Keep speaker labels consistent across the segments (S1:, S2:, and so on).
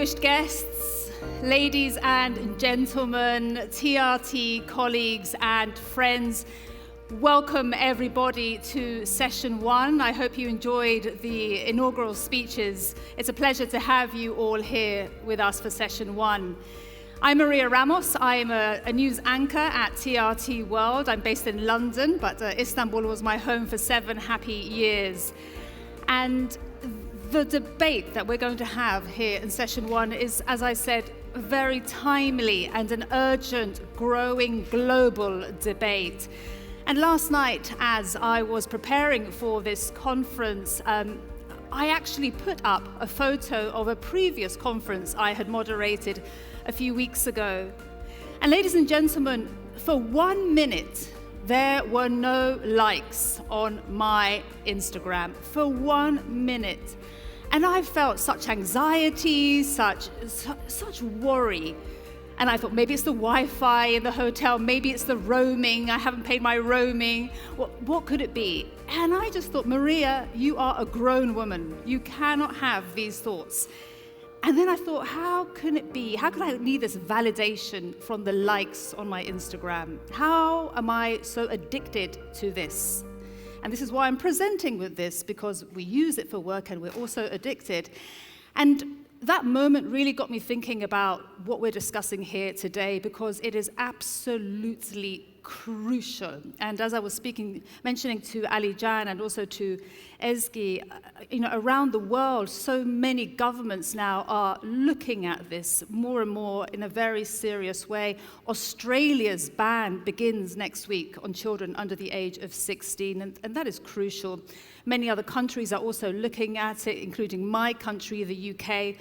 S1: Distinguished guests, ladies and gentlemen, TRT colleagues and friends, welcome everybody to session one. I hope you enjoyed the inaugural speeches. It's a pleasure to have you all here with us for session one. I'm Maria Ramos. I'm a news anchor at TRT World. I'm based in London, but Istanbul was my home for 7 happy years. And the debate that we're going to have here in session one is, as I said, very timely and an urgent, growing global debate. And last night, as I was preparing for this conference, I actually put up a photo of a previous conference I had moderated a few weeks ago. And ladies and gentlemen, for 1 minute, there were no likes on my Instagram. For 1 minute. And I felt such anxiety, such worry. And I thought, maybe it's the Wi-Fi in the hotel, maybe it's the roaming, I haven't paid my roaming. What could it be? And I just thought, Maria, you are a grown woman. You cannot have these thoughts. And then I thought, how can it be? How could I need this validation from the likes on my Instagram? How am I so addicted to this? And this is why I'm presenting with this, because we use it for work and we're also addicted. And that moment really got me thinking about what we're discussing here today, because it is absolutely crucial. And as I was mentioning to Ali Jan and also to Ezgi, around the world, so many governments now are looking at this more and more in a very serious way. Australia's ban begins next week on children under the age of 16, and that is crucial. Many other countries are also looking at it, including my country, the UK.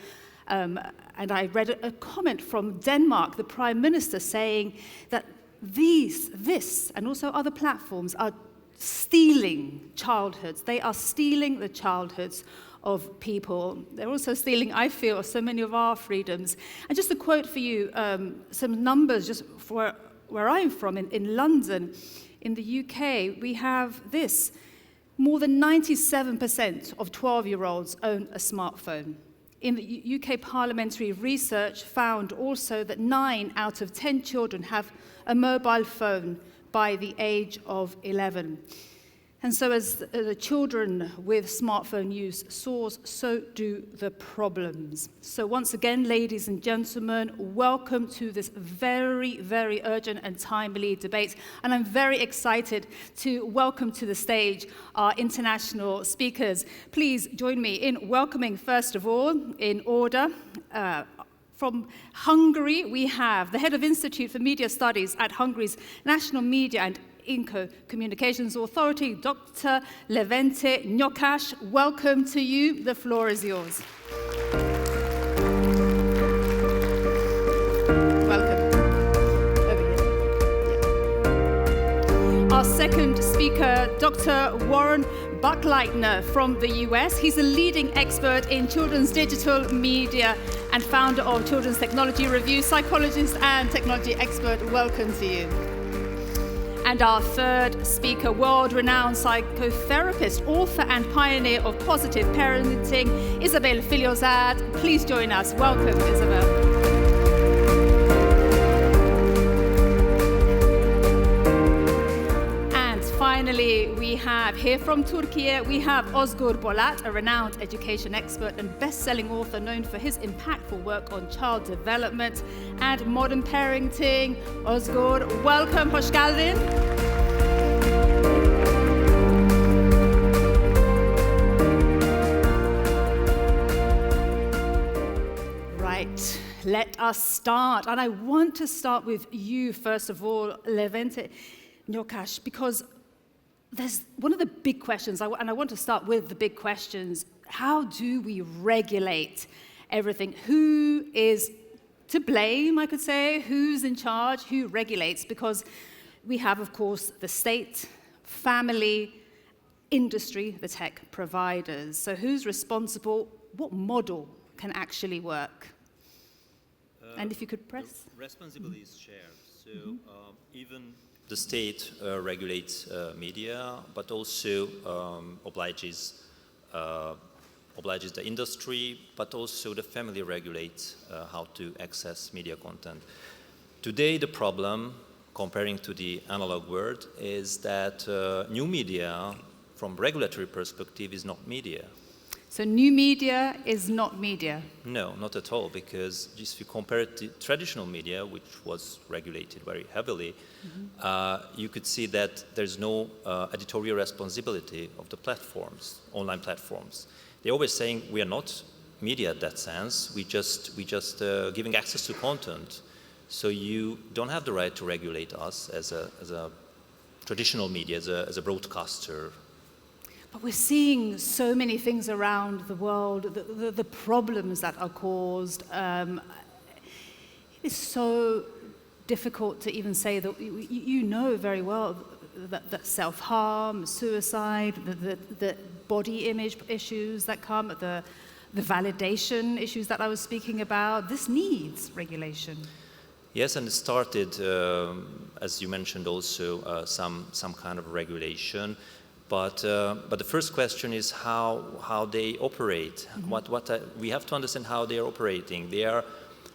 S1: And I read a comment from Denmark, the Prime Minister, saying that this, and also other platforms are stealing childhoods. They are stealing the childhoods of people. They're also stealing, I feel, so many of our freedoms. And just to quote for you some numbers just for where I'm from, in London, in the UK, we have this. More than 97% of 12-year-olds own a smartphone. In the UK parliamentary research found also that 9 out of 10 children have a mobile phone by the age of 11. And so as the children with smartphone use soars, so do the problems. So once again, ladies and gentlemen, welcome to this very, very urgent and timely debate. And I'm very excited to welcome to the stage our international speakers. Please join me in welcoming, first of all, in order, from Hungary, we have the head of Institute for Media Studies at Hungary's National Media and Info Communications Authority, Dr. Levente Nyokás. Welcome to you. The floor is yours. Welcome. Over here. Our second speaker, Dr. Warren Buckleitner from the US. He's a leading expert in children's digital media and founder of Children's Technology Review, psychologist and technology expert. Welcome to you. And our third speaker, world-renowned psychotherapist, author and pioneer of positive parenting, Isabel Filiozad. Please join us. Welcome, Isabel. Finally, we have here from Türkiye, we have Özgür Bolat, a renowned education expert and best-selling author known for his impactful work on child development and modern parenting. Özgür, welcome, hoş geldin. Right, let us start. And I want to start with you, first of all, Levente Nyokás, because there's one of the big questions, and I want to start with the big questions. How do we regulate everything? Who is to blame, I could say? Who's in charge? Who regulates? Because we have, of course, the state, family, industry, the tech providers. So who's responsible? What model can actually work? And if you could press.
S2: The responsibility is shared. So even the state regulates media, but also obliges obliges the industry, but also the family regulates how to access media content. Today, the problem, comparing to the analog world, is that new media, from regulatory perspective, is not media.
S1: So new media is not media?
S2: No, not at all, because if you compare it to traditional media, which was regulated very heavily, you could see that there's no editorial responsibility of the platforms, online platforms. They're always saying we are not media in that sense, we just giving access to content. So you don't have the right to regulate us as a traditional media, as a broadcaster.
S1: But we're seeing so many things around the world, the problems that are caused. It's so difficult to even say that you know very well that self-harm, suicide, the body image issues that come, the validation issues that I was speaking about. This needs regulation.
S2: Yes, and it started, as you mentioned, also some kind of regulation. But the first question is how they operate. We have to understand how they are operating. They are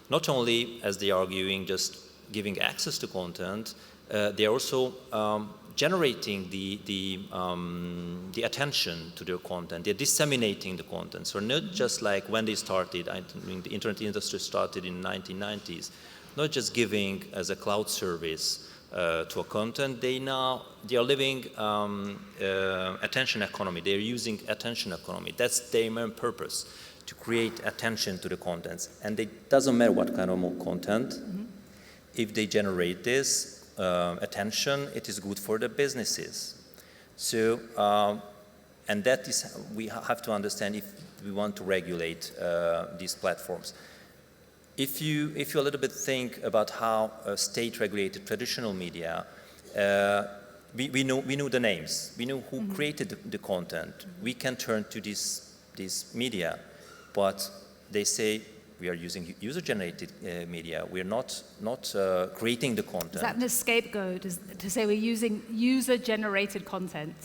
S2: not only, as they are arguing, just giving access to content. They are also generating the attention to their content. They're disseminating the content. So not just like when they started. I mean, the internet industry started in the 1990s. Not just giving as a cloud service to a content, they are living attention economy. They're using attention economy. That's their main purpose, to create attention to the contents. And it doesn't matter what kind of content. If they generate this attention, it is good for the businesses. So, and that is, we have to understand if we want to regulate these platforms. If you a little bit think about how state-regulated traditional media, we know the names. We know who created the content. We can turn to this media, but they say we are using user-generated media. We're not creating the content.
S1: Is that a scapegoat to say we're using user-generated content?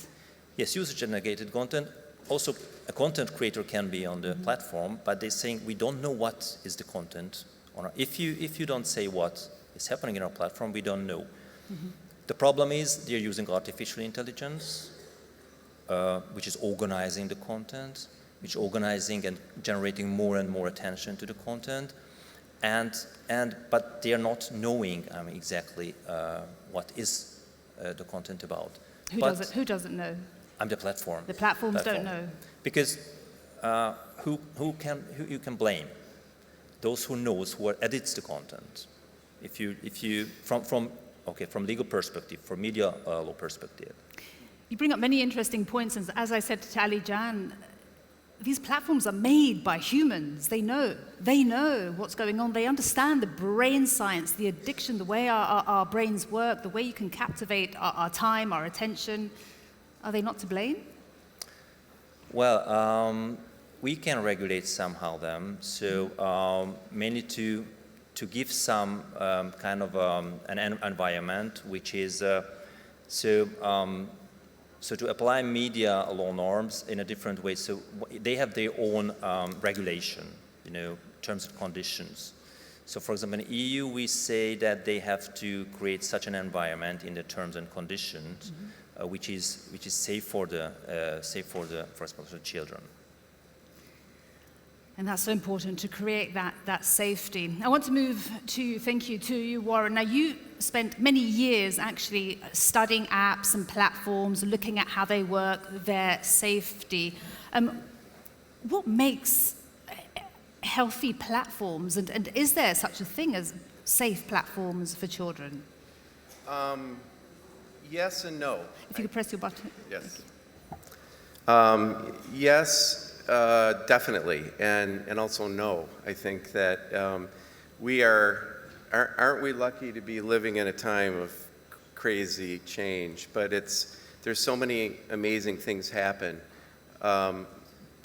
S2: Yes, user-generated content. Also, a content creator can be on the platform, but they're saying we don't know what is the content. If you don't say what is happening in our platform, we don't know. The problem is they're using artificial intelligence, which is organizing the content, which is organizing and generating more and more attention to the content, but they are not knowing exactly what is the content about.
S1: Who doesn't know?
S2: I'm the platform.
S1: The platforms don't know. Because
S2: who you can blame? Those who knows, who edits the content. If you from legal perspective, from media law perspective.
S1: You bring up many interesting points, and as I said to Ali Jan, these platforms are made by humans. They know what's going on. They understand the brain science, the addiction, the way our brains work, the way you can captivate our time, our attention. Are they not to blame?
S2: Well, we can regulate somehow them. So mainly to give some kind of an environment which is so to apply media law norms in a different way. So they have their own regulation, terms and conditions. So for example, in the EU, we say that they have to create such an environment in the terms and conditions which is safe for for example, the children.
S1: And that's so important, to create that safety. I want to move thank you to you, Warren. Now, you spent many years actually studying apps and platforms, looking at how they work, their safety. What makes healthy platforms, and is there such a thing as safe platforms for children?
S3: Yes and no.
S1: If you could press your button.
S3: Yes. Yes. Definitely, and also no. I think that aren't we lucky to be living in a time of crazy change? But there's so many amazing things happen. Going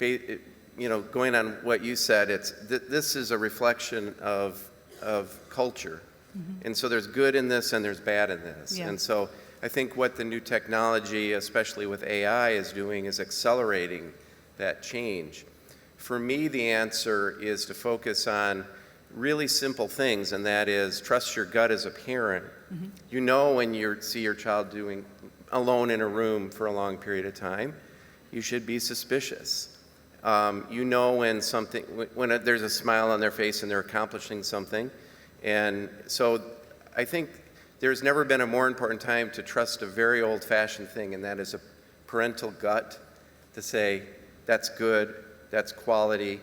S3: on what you said, this is a reflection of culture, and so there's good in this and there's bad in this, and so I think what the new technology, especially with AI, is doing is accelerating that change. For me, the answer is to focus on really simple things, and that is trust your gut as a parent. Mm-hmm. You know when you see your child doing alone in a room for a long period of time, you should be suspicious. You know when there's a smile on their face and they're accomplishing something. And so I think there's never been a more important time to trust a very old-fashioned thing, and that is a parental gut to say, that's good, that's quality.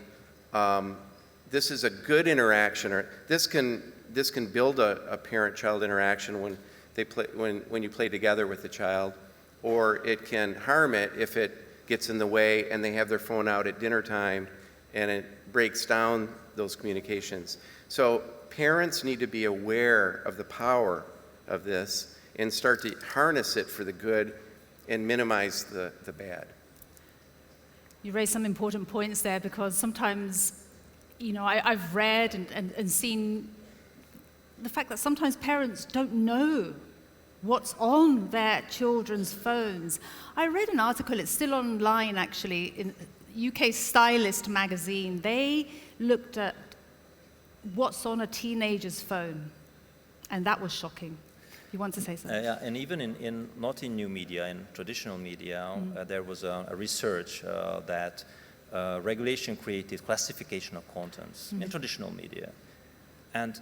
S3: This is a good interaction, or this can build a parent-child interaction when you play together with the child, or it can harm it if it gets in the way and they have their phone out at dinner time and it breaks down those communications. So parents need to be aware of the power of this and start to harness it for the good and minimize the bad.
S1: You raised some important points there, because sometimes, I've read and seen the fact that sometimes parents don't know what's on their children's phones. I read an article, it's still online actually, in UK Stylist magazine. They looked at what's on a teenager's phone, and that was shocking. You want to say something?
S2: Yeah, and even not in new media, in traditional media, there was a research that regulation created classification of contents in traditional media. And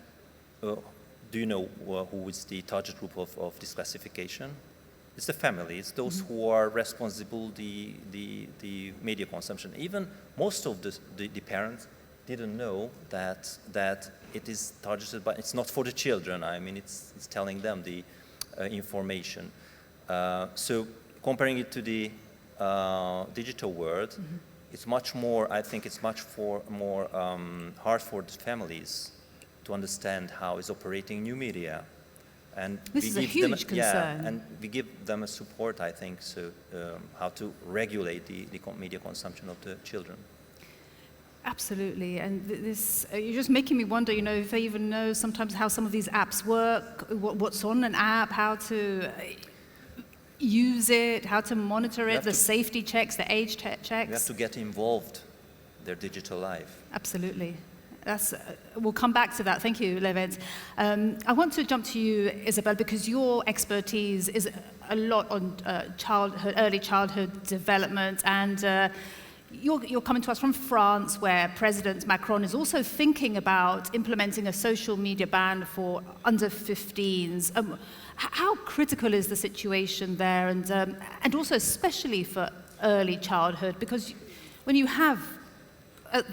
S2: do you know who is the target group of this classification? It's the family. It's those who are responsible the media consumption. Even most of the parents didn't know that it is targeted, but it's not for the children. I mean, it's telling them the information. So comparing it to the digital world, it's much more. I think it's much more hard for the families to understand how it's operating new media. And
S1: this is a huge concern.
S2: Yeah, and we give them a support, I think, so how to regulate the media consumption of the children.
S1: Absolutely, and this you're just making me wonder, if they even know sometimes how some of these apps work, what's on an app, how to use it, how to monitor it, the safety checks, the age checks.
S2: You have to get involved in their digital life.
S1: Absolutely. We'll come back to that. Thank you, Levent. I want to jump to you, Isabel, because your expertise is a lot on early childhood development, and you're coming to us from France, where President Macron is also thinking about implementing a social media ban for under 15s. How critical is the situation there, and also especially for early childhood? Because when you have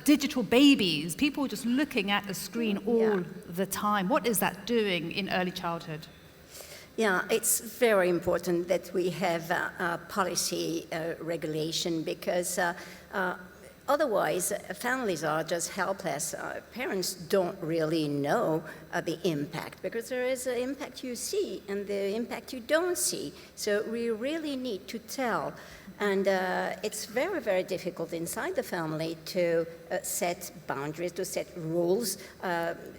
S1: digital babies, people are just looking at the screen all the time. What is that doing in early childhood?
S4: Yeah, it's very important that we have a policy regulation, because otherwise families are just helpless. Parents don't really know the impact, because there is an impact you see and the impact you don't see. So we really need to tell. And it's very, very difficult inside the family to set boundaries, to set rules,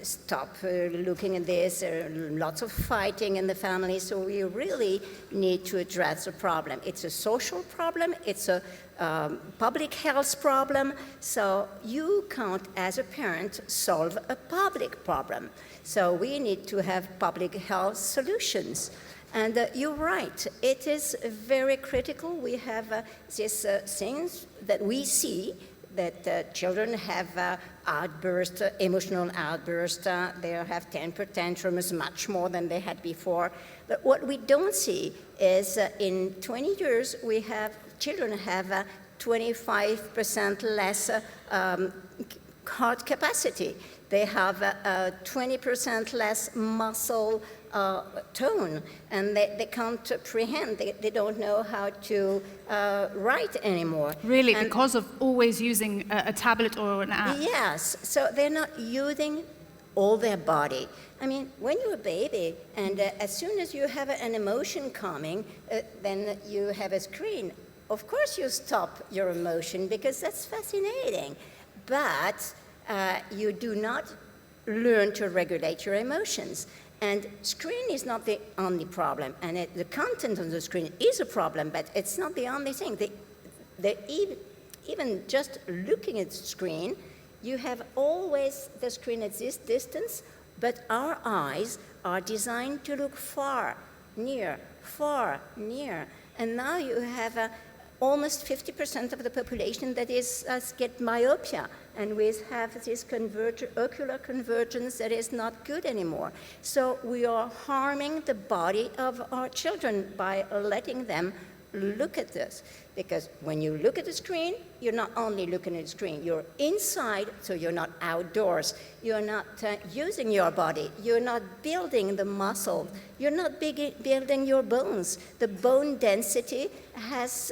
S4: stop looking at this. There are lots of fighting in the family, so we really need to address the problem. It's a social problem, it's a public health problem, so you can't, as a parent, solve a public problem. So we need to have public health solutions. And you're right, it is very critical. We have these things that we see, that children have outbursts, emotional outbursts. They have temper tantrums much more than they had before. But what we don't see is in 20 years, children have 25% less heart capacity. They have 20% less muscle tone, and they can't apprehend. They don't know how to write anymore.
S1: Really, because of always using a tablet or an app?
S4: Yes, so they're not using all their body. I mean, when you're a baby, and as soon as you have an emotion coming, then you have a screen. Of course you stop your emotion, because that's fascinating. But you do not learn to regulate your emotions. And screen is not the only problem, and the content on the screen is a problem, but it's not the only thing. even just looking at the screen, you have always the screen at this distance, but our eyes are designed to look far, near, and now you have almost 50% of the population that get myopia, and we have this ocular convergence that is not good anymore. So we are harming the body of our children by letting them look at this. Because when you look at the screen, you're not only looking at the screen, you're inside, so you're not outdoors. You're not using your body. You're not building the muscle. You're not building your bones. The bone density has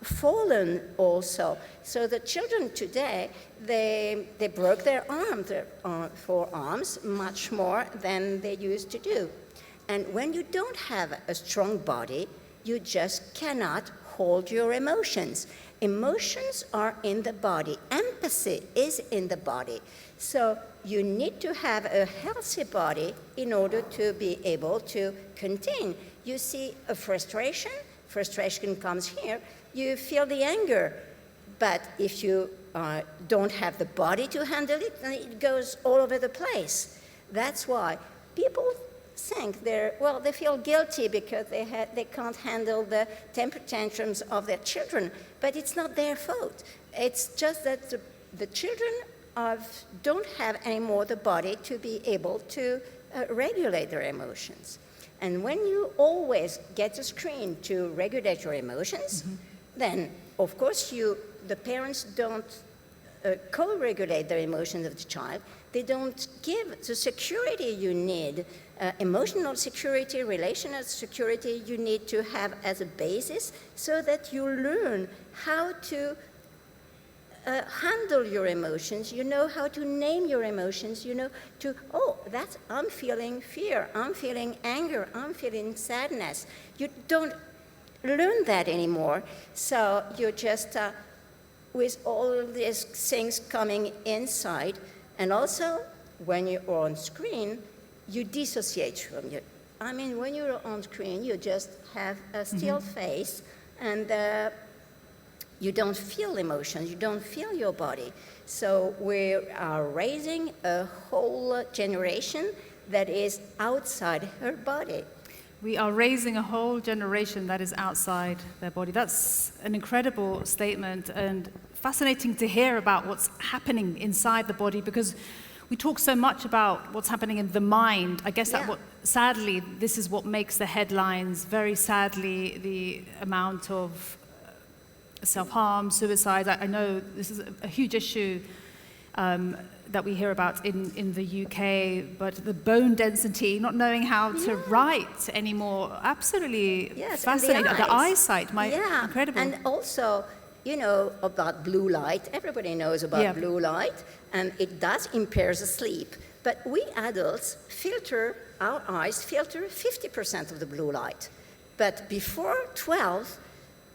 S4: fallen also. So the children today, they broke their arms, their forearms, much more than they used to do. And when you don't have a strong body, you just cannot hold your emotions. Emotions are in the body. Empathy is in the body. So you need to have a healthy body in order to be able to contain. You see a frustration comes here, you feel the anger. But if you don't have the body to handle it, then it goes all over the place. That's why people think they feel guilty because they can't handle the temper tantrums of their children, but it's not their fault. It's just that the children don't have anymore the body to be able to regulate their emotions. And when you always get a screen to regulate your emotions, then of course the parents don't co-regulate the emotions of the child. They don't give the security you need, emotional security, relational security you need to have as a basis so that you learn how to handle your emotions, you know how to name your emotions, you know I'm feeling fear, I'm feeling anger, I'm feeling sadness. You don't learn that anymore, so you're just with all of these things coming inside, and also when you're on screen, you dissociate from it. I mean, when you're on screen, you just have a still face, and you don't feel emotions, you don't feel your body. So we are raising a whole generation that is outside her body.
S1: We are raising a whole generation that is outside their body. That's an incredible statement and fascinating to hear about what's happening inside the body, because we talk so much about what's happening in the mind. I guess sadly, this is what makes the headlines. Very sadly, the amount of self-harm, suicide. I know this is a huge issue that we hear about in the UK, but the bone density, not knowing how to write anymore, absolutely fascinating. The eyesight, incredible.
S4: And also, you know about blue light. Everybody knows about blue light, and it does impair the sleep. But we adults our eyes filter 50% of the blue light. But before 12,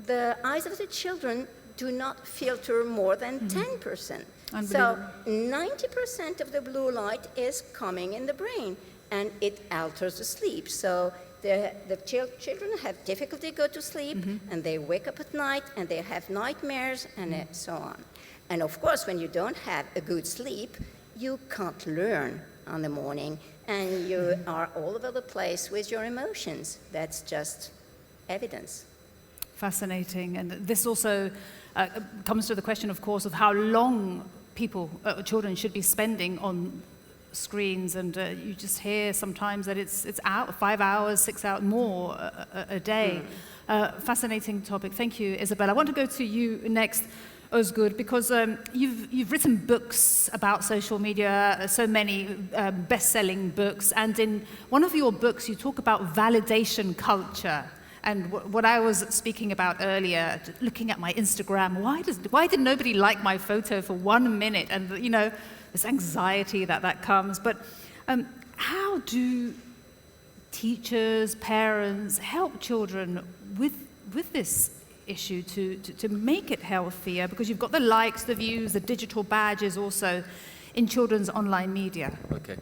S4: the eyes of the children do not filter more than 10%. So 90% of the blue light is coming in the brain, and it alters the sleep. So the children have difficulty to go to sleep, and they wake up at night, and they have nightmares, and so on. And of course, when you don't have a good sleep, you can't learn on the morning, and you are all over the place with your emotions. That's just evidence.
S1: Fascinating. And this also comes to the question, of course, of how long children should be spending on screens. And you just hear sometimes that it's out 5 hours, 6 hours, more a day. Fascinating topic. Thank you, Isabel. I want to go to you next, Özgür, because you've written books about social media, so many best-selling books. And in one of your books, you talk about validation culture. And what I was speaking about earlier, looking at my Instagram, why did nobody like my photo for 1 minute? And this anxiety that comes. But how do teachers, parents help children with this issue to make it healthier? Because you've got the likes, the views, the digital badges also in children's online media.
S5: Okay.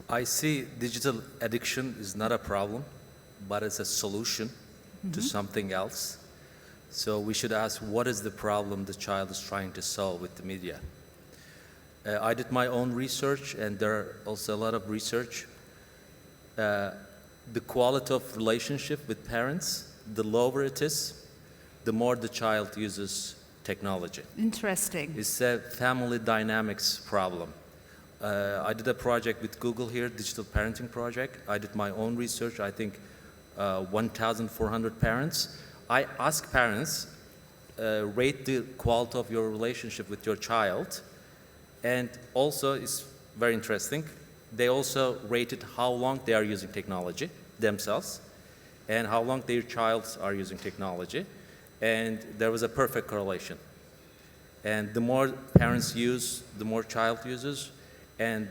S5: I see digital addiction is not a problem, but it's a solution to something else. So we should ask, what is the problem the child is trying to solve with the media? I did my own research, and there are also a lot of research. The quality of relationship with parents, the lower it is, the more the child uses technology.
S1: Interesting.
S5: It's a family dynamics problem. I did a project with Google here, digital parenting project. I did my own research, I think 1,400 parents. I asked parents, rate the quality of your relationship with your child, and also it's very interesting, they also rated how long they are using technology themselves and how long their child are using technology, and there was a perfect correlation. And the more parents use, the more child uses, and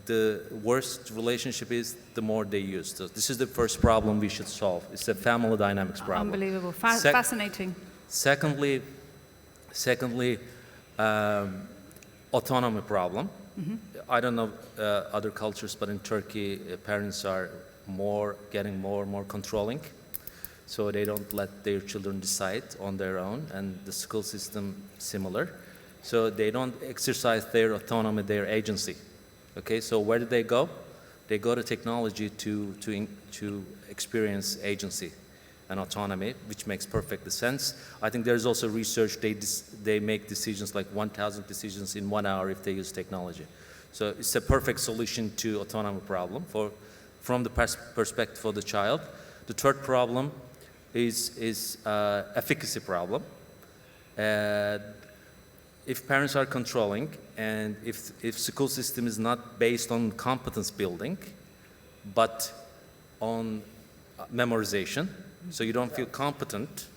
S5: the worst relationship is the more they use. So this is the first problem we should solve. It's a family dynamics problem.
S1: Unbelievable. Fascinating.
S5: Secondly, autonomy problem. I don't know other cultures, but in Turkey, parents are getting more and more controlling. So they don't let their children decide on their own, and the school system similar. So they don't exercise their autonomy, their agency. Okay, so where do they go? They go to technology to experience agency and autonomy, which makes perfect sense. I think there's also research, they make decisions like 1,000 decisions in 1 hour if they use technology. So it's a perfect solution to autonomy problem from the perspective of the child. The third problem is efficacy problem. If parents are controlling, and if school system is not based on competence building, but on memorization, so you don't feel competent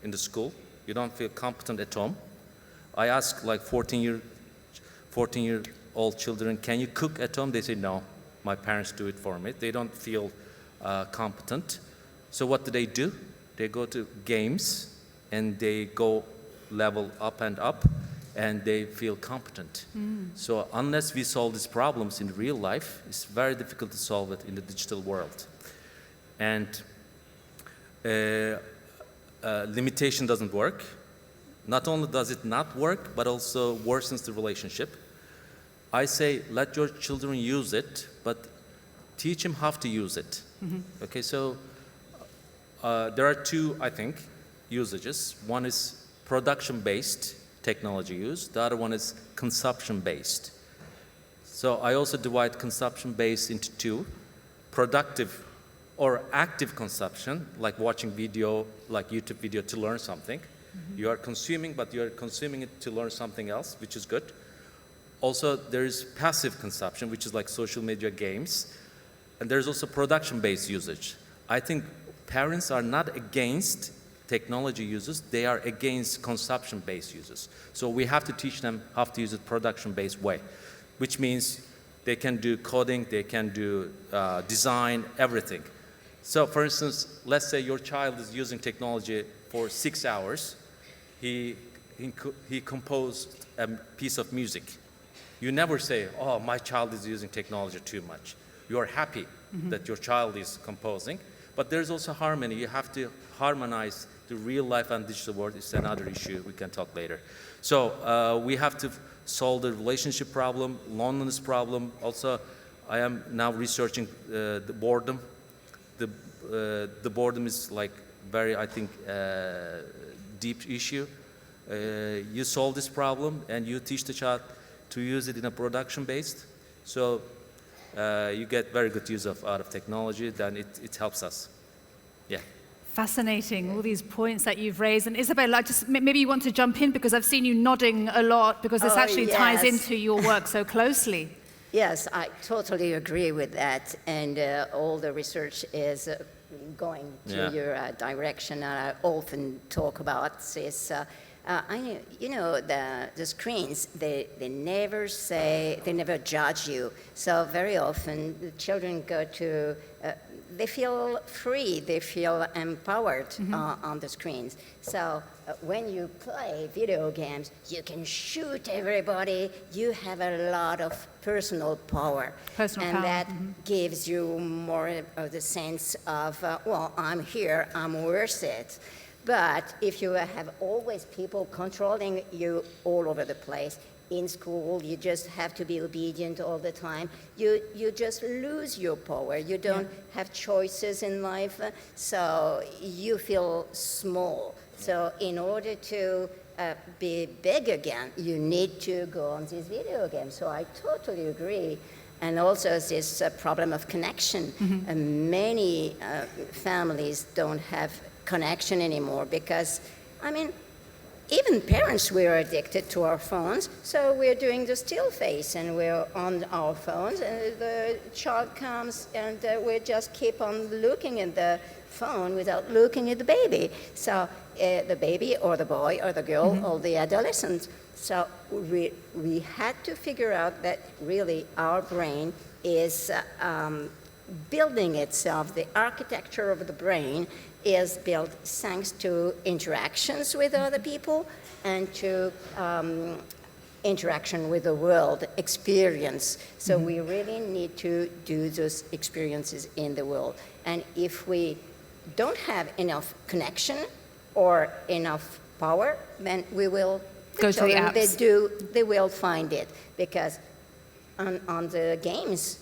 S5: in the school, you don't feel competent at home. I ask like 14-year-old children, can you cook at home? They say, no, my parents do it for me. They don't feel competent. So what do? They go to games, and they go level up and up, and they feel competent. So unless we solve these problems in real life, it's very difficult to solve it in the digital world. And limitation doesn't work. Not only does it not work, but also worsens the relationship. I say, let your children use it, but teach them how to use it. Okay, so there are two, I think, usages. One is production-based technology use. The other one is consumption-based. So I also divide consumption-based into two: productive or active consumption, like watching video, like YouTube video to learn something. You are consuming, but you are consuming it to learn something else, which is good. Also, there is passive consumption, which is like social media, games. And there's also production-based usage. I think parents are not against technology uses, they are against consumption-based uses. So we have to teach them how to use it production-based way, which means they can do coding, they can do design, everything. So for instance, let's say your child is using technology for 6 hours. He composed a piece of music. You never say, oh, my child is using technology too much. You are happy that your child is composing, but there's also harmony. You have to harmonize the real life and digital world. It's another issue, we can talk later. So we have to solve the relationship problem, loneliness problem. Also, I am now researching the boredom. The boredom is like very, I think, deep issue. You solve this problem and you teach the child to use it in a production-based. So you get very good use out of technology, then it helps us. Yeah.
S1: Fascinating, all these points that you've raised. And Isabel, maybe you want to jump in, because I've seen you nodding a lot, because this actually ties into your work so closely.
S4: Yes, I totally agree with that. And all the research is going to your direction. I often talk about this. The screens, they never judge you. So very often the children go to, they feel free, they feel empowered on the screens. So when you play video games, you can shoot everybody. You have a lot of personal power. And that gives you more of the sense of, well, I'm here, I'm worth it. But if you have always people controlling you all over the place, in school, you just have to be obedient all the time. You just lose your power. You don't have choices in life, so you feel small. So in order to be big again, you need to go on this video game. So I totally agree. And also this problem of connection. Many families don't have connection anymore because, I mean, even parents, we're addicted to our phones, so we're doing the still face and we're on our phones and the child comes and we just keep on looking at the phone without looking at the baby. So the baby or the boy or the girl or the adolescent. So we had to figure out that really our brain is building itself. The architecture of the brain is built thanks to interactions with other people and to interaction with the world, experience. So we really need to do those experiences in the world. And if we don't have enough connection or enough power, then we will
S1: go to the apps.
S4: They will find it, because on the games,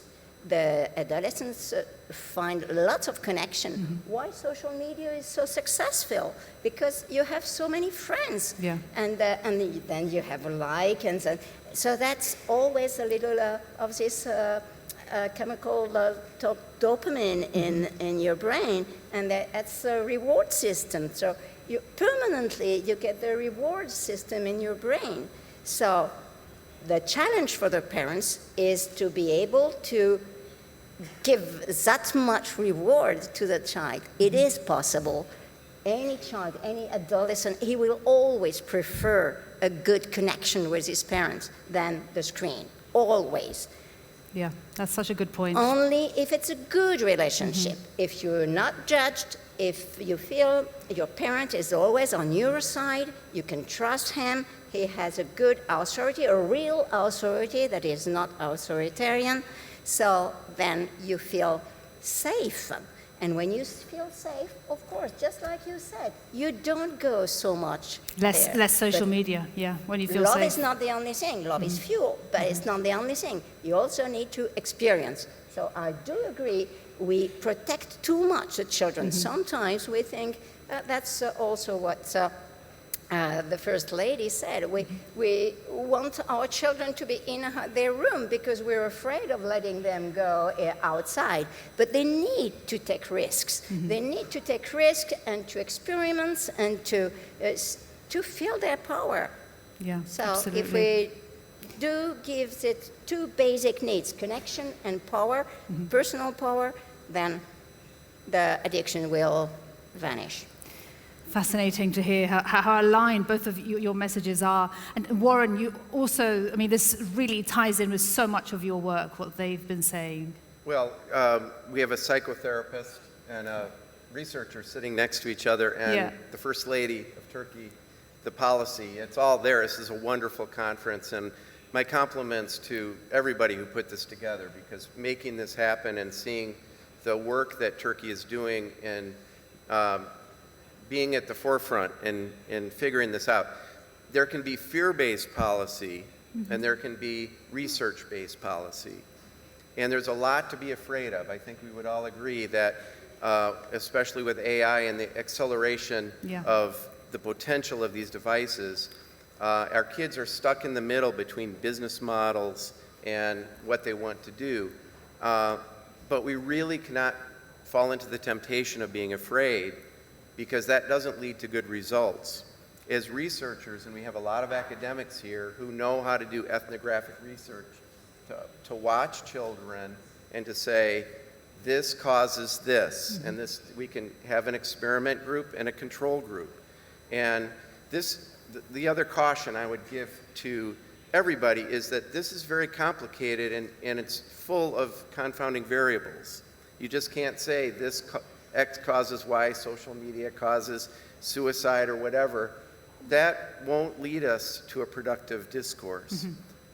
S4: the adolescents find lots of connection. Why social media is so successful? Because you have so many friends, and then you have a like, and so that's always a little of this chemical dopamine in your brain, and that's a reward system. So you permanently get the reward system in your brain. So the challenge for the parents is to be able to give that much reward to the child. It is possible. Any child, any adolescent, he will always prefer a good connection with his parents than the screen, always.
S1: Yeah, that's such a good point.
S4: Only if it's a good relationship. If you're not judged, if you feel your parent is always on your side, you can trust him, he has a good authority, a real authority that is not authoritarian, so then you feel safe. And when you feel safe, of course, just like you said, you don't go so much there.
S1: Less social media, when you feel safe.
S4: Love is not the only thing. Love is fuel, but it's not the only thing. You also need to experience. So I do agree, we protect too much the children. Sometimes we think that's also what the First Lady said. We want our children to be in their room because we're afraid of letting them go outside. But they need to take risks. They need to take risks and to experiment and to feel their power.
S1: Yeah,
S4: so
S1: absolutely.
S4: If we do give it two basic needs, connection and power, personal power, then the addiction will vanish.
S1: Fascinating to hear how aligned both of your messages are. And Warren, you also, I mean, this really ties in with so much of your work, what they've been saying.
S3: Well, we have a psychotherapist and a researcher sitting next to each other, and the First Lady of Turkey, the policy, it's all there. This is a wonderful conference, and my compliments to everybody who put this together, because making this happen and seeing the work that Turkey is doing and being at the forefront and figuring this out. There can be fear-based policy and there can be research-based policy. And there's a lot to be afraid of. I think we would all agree that, especially with AI and the acceleration of the potential of these devices, our kids are stuck in the middle between business models and what they want to do. But we really cannot fall into the temptation of being afraid, because that doesn't lead to good results. As researchers, and we have a lot of academics here who know how to do ethnographic research, to watch children and to say, this causes this, and this, we can have an experiment group and a control group. And this, the other caution I would give to everybody is that this is very complicated and it's full of confounding variables. You just can't say this X causes Y, social media causes suicide or whatever. That won't lead us to a productive discourse.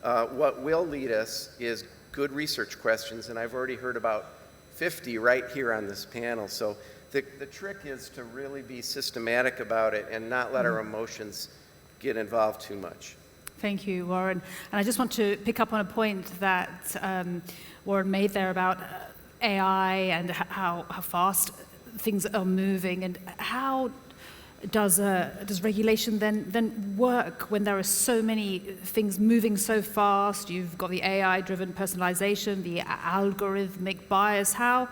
S3: What will lead us is good research questions, and I've already heard about 50 right here on this panel. So the trick is to really be systematic about it and not let our emotions get involved too much.
S1: Thank you, Warren. And I just want to pick up on a point that Warren made there about AI and how fast things are moving, and how does regulation then work when there are so many things moving so fast? You've got the AI-driven personalization, the algorithmic bias. How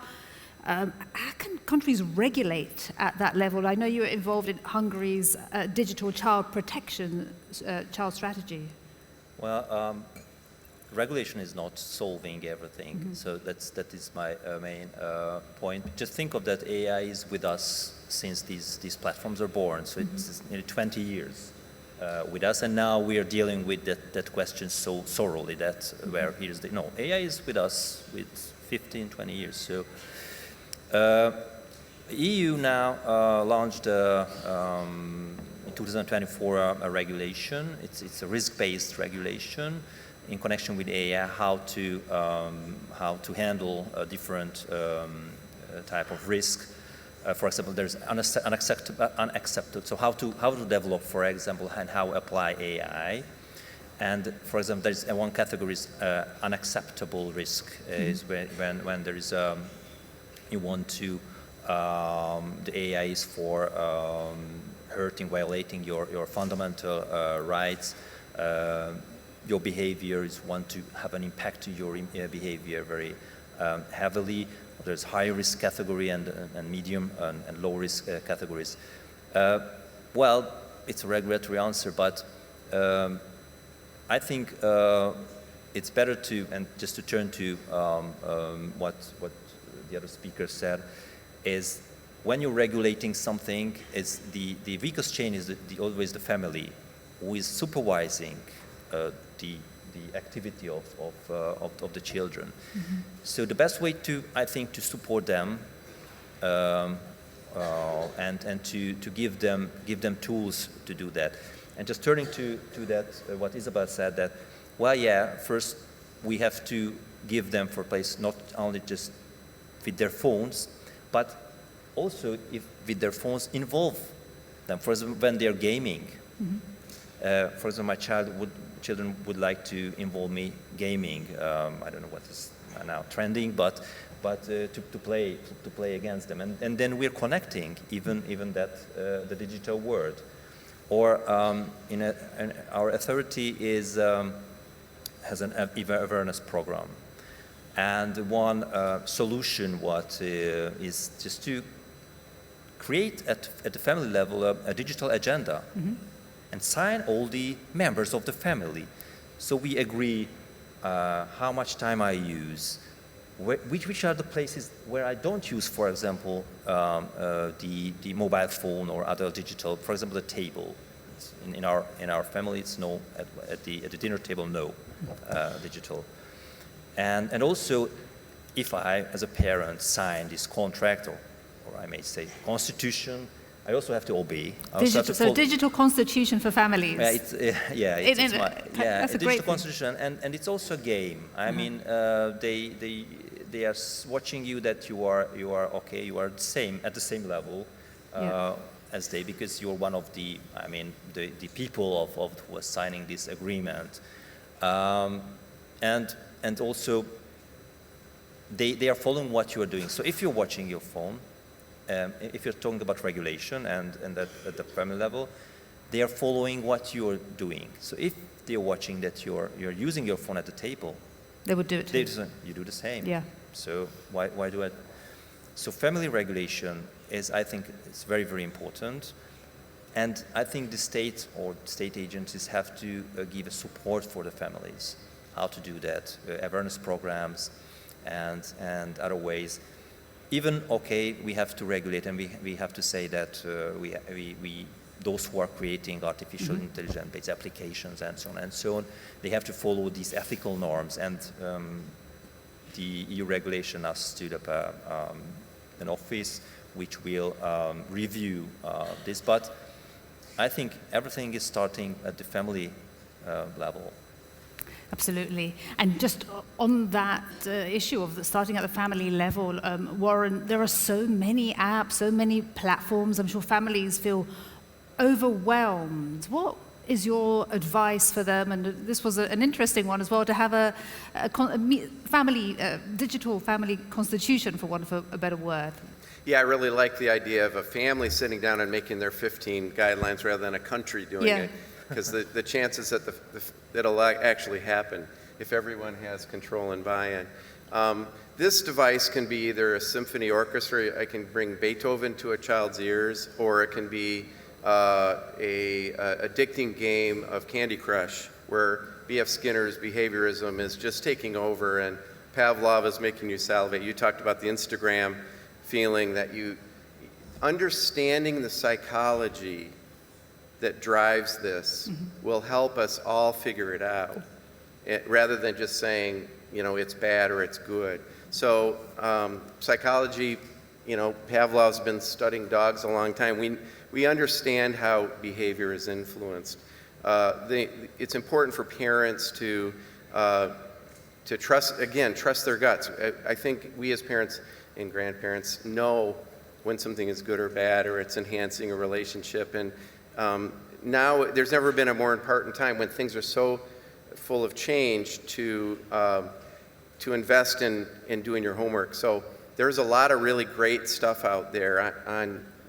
S1: can countries regulate at that level? I know you were involved in Hungary's digital child protection child strategy.
S2: Well, regulation is not solving everything, so that is my main point. Just think of that AI is with us since these platforms are born, so it's nearly 20 years with us, and now we are dealing with that question so thoroughly that where here's the, no, AI is with us with 15, 20 years. So EU now launched in 2024 a regulation. It's a risk-based regulation in connection with AI, how to handle different type of risk. For example, there's unacceptable. So how to develop, for example, and how apply AI. And for example, there's one category is unacceptable risk is when there is you want to the AI is for hurting, violating your fundamental rights. Your behavior is want to have an impact to your behavior very heavily. There's high risk category and medium and low risk categories. Well, it's a regulatory answer, but I think it's better to, and just to turn to what the other speaker said, is when you're regulating something, is the weakest chain is always the family who is supervising the activity of the children. So the best way to, I think, to support them and to give them tools to do that. And just turning to that, what Isabel said, that, well, yeah, first we have to give them for place not only just with their phones, but also if with their phones involve them. For example, when they're gaming. For example, my children would like to involve me gaming. I don't know what is now trending, but to play against them, and then we're connecting even that the digital world. Or our authority has an awareness program, and one solution is just to create at the family level a digital agenda. And sign all the members of the family. So we agree how much time I use, which are the places where I don't use, for example, the mobile phone or other digital, for example, the table. In our family, it's no, at the dinner table, no digital. And also, if I, as a parent, sign this contract, or I may say diconstitution, I also have to obey.
S1: So digital constitution for families.
S2: It's
S1: that's a
S2: digital constitution, and it's also a game. I mean, they are watching you that you are okay, you are at the same level as they, because you're one of the people of who are signing this agreement, and also they are following what you are doing. So if you're watching your phone. If you're talking about regulation and at the family level, they are following what you're doing. So if they're watching that you're using your phone at the table,
S1: they would do it too.
S2: You do the same.
S1: Yeah.
S2: So why do it? So family regulation is, I think, it's very, very important. And I think the state or state agencies have to give a support for the families, how to do that, awareness programs and other ways. Even, okay, we have to regulate, and we have to say that we those who are creating artificial intelligence-based applications and so on, they have to follow these ethical norms. And the EU regulation has stood up an office which will review this. But I think everything is starting at the family level.
S1: Absolutely. And just on that issue of starting at the family level, Warren, there are so many apps, so many platforms. I'm sure families feel overwhelmed. What is your advice for them? And this was an interesting one as well, to have a digital family constitution, for want of a better word.
S3: Yeah, I really like the idea of a family sitting down and making their 15 guidelines rather than a country doing it. Because the chances that it'll actually happen if everyone has control and buy-in. This device can be either a symphony orchestra. I can bring Beethoven to a child's ears, or it can be a addicting game of Candy Crush, where B.F. Skinner's behaviorism is just taking over, and Pavlov is making you salivate. You talked about the Instagram feeling that understanding the psychology that drives this will help us all figure it out, rather than just saying, it's bad or it's good. So psychology, Pavlov's been studying dogs a long time. We understand how behavior is influenced. It's important for parents to trust their guts. I think we as parents and grandparents know when something is good or bad, or it's enhancing a relationship. And now there's never been a more important time, when things are so full of change, to invest in doing your homework. So there's a lot of really great stuff out there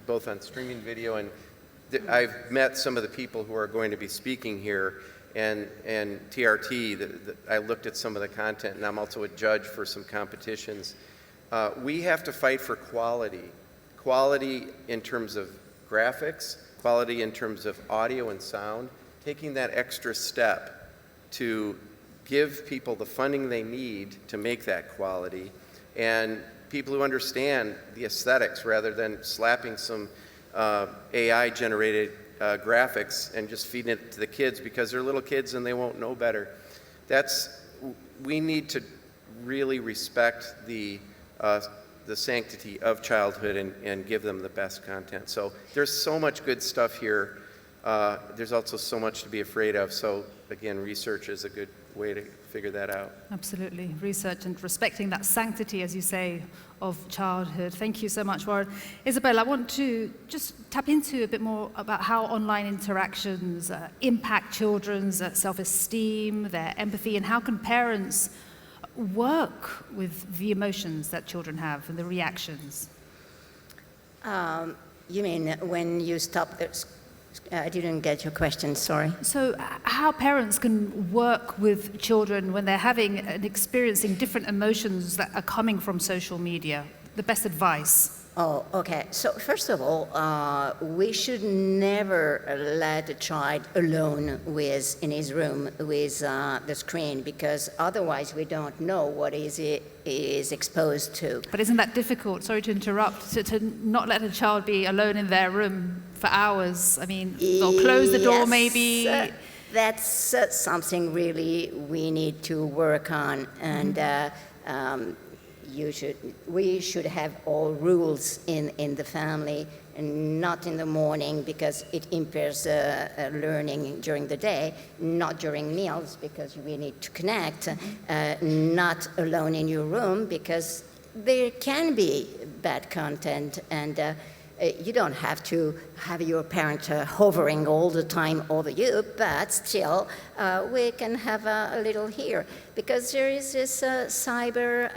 S3: both on streaming video, and I've met some of the people who are going to be speaking here, and TRT. I looked at some of the content, and I'm also a judge for some competitions. We have to fight for quality in terms of graphics, quality in terms of audio and sound, taking that extra step to give people the funding they need to make that quality, and people who understand the aesthetics, rather than slapping some AI-generated graphics and just feeding it to the kids because they're little kids and they won't know better. We need to really respect the sanctity of childhood and give them the best content. So there's so much good stuff here. There's also so much to be afraid of. So again, research is a good way to figure that out.
S1: Absolutely. Research and respecting that sanctity, as you say, of childhood. Thank you so much, Warren. Isabel, I want to just tap into a bit more about how online interactions impact children's self-esteem, their empathy, and how can parents work with the emotions that children have and the reactions?
S4: You mean when you stop the... I didn't get your question, sorry.
S1: So how parents can work with children when they're having and experiencing different emotions that are coming from social media? The best advice?
S4: Oh, okay. So first of all, we should never let a child alone in his room with the screen, because otherwise we don't know what he is exposed to.
S1: But isn't that difficult? Sorry to interrupt. To not let a child be alone in their room for hours. I mean, they'll close the door maybe.
S4: That's something really we need to work on, and we should have all rules in the family, and not in the morning because it impairs learning during the day, not during meals because we need to connect, not alone in your room because there can be bad content, and you don't have to have your parent hovering all the time over you, but still we can have a little here, because there is this cyber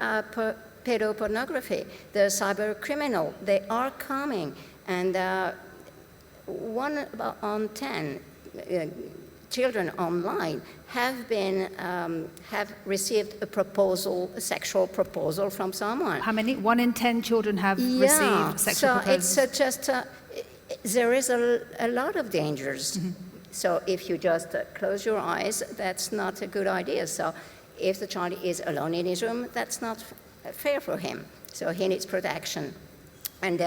S4: pedopornography, the cyber criminal. They are coming, and 1 on 10 children online have received a sexual proposal from someone.
S1: How many? 1 in 10 children have received sexual proposals.
S4: So it's just, there is a lot of dangers. Mm-hmm. So if you just close your eyes, that's not a good idea. So if the child is alone in his room, that's not fair for him. So he needs protection. and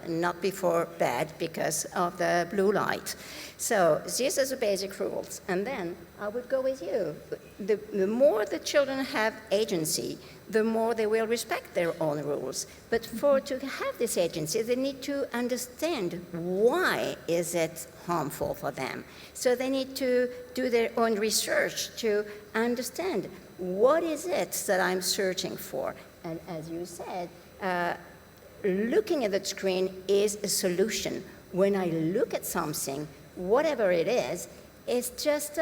S4: not before bed because of the blue light. So these are the basic rules. And then I would go with you. The more the children have agency, the more they will respect their own rules. But to have this agency, they need to understand why is it harmful for them. So they need to do their own research to understand what is it that I'm searching for. And as you said, looking at the screen is a solution. When I look at something, whatever it is, it's just,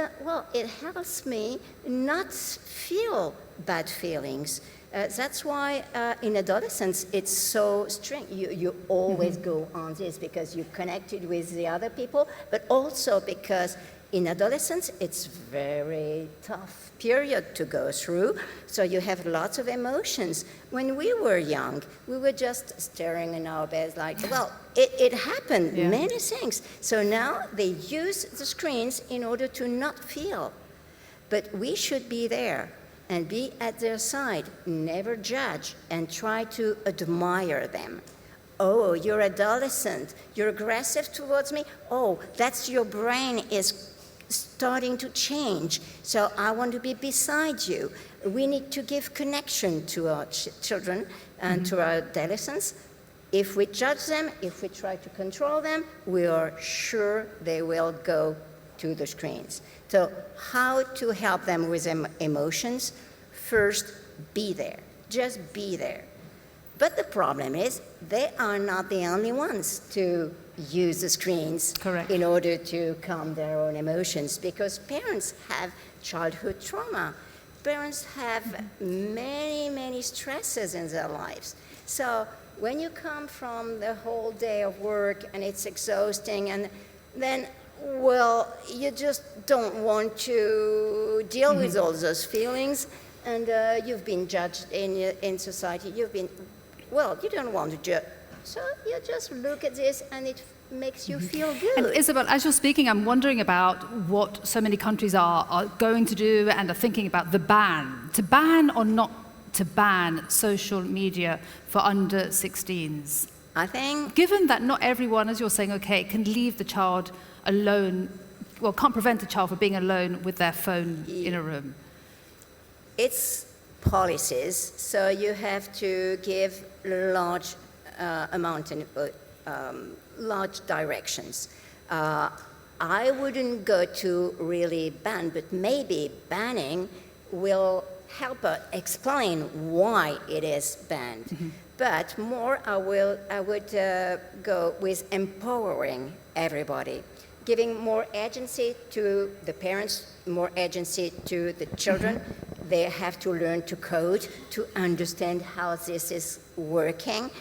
S4: it helps me not feel bad feelings. That's why in adolescence it's so strict. You always go on this because you're connected with the other people, but also because in adolescence it's very tough period to go through, so you have lots of emotions. When we were young, we were just staring in our beds like, it happened, many things. So now they use the screens in order to not feel. But we should be there and be at their side, never judge, and try to admire them. Oh, you're adolescent, you're aggressive towards me? Oh, that's your brain is starting to change, so I want to be beside you. We need to give connection to our children and to our adolescents. If we judge them, if we try to control them, we are sure they will go to the screens. So how to help them with emotions? First, be there. Just be there. But the problem is they are not the only ones to use the screens in order to calm their own emotions, because parents have childhood trauma. Parents have many, many stresses in their lives. So when you come from the whole day of work and it's exhausting, and then, you just don't want to deal with all those feelings, and you've been judged in society. You don't want to judge. So you just look at this and it makes you feel good.
S1: And Isabel, as you're speaking, I'm wondering about what so many countries are going to do and are thinking about the ban. To ban or not to ban social media for under 16s?
S4: I think...
S1: Given that not everyone, as you're saying, can leave the child alone, can't prevent a child from being alone with their phone in a room.
S4: It's policies, so you have to give large large directions. I wouldn't go to really ban, but maybe banning will help explain why it is banned. But more, I would go with empowering everybody, giving more agency to the parents, more agency to the children. They have to learn to code, to understand how this is working.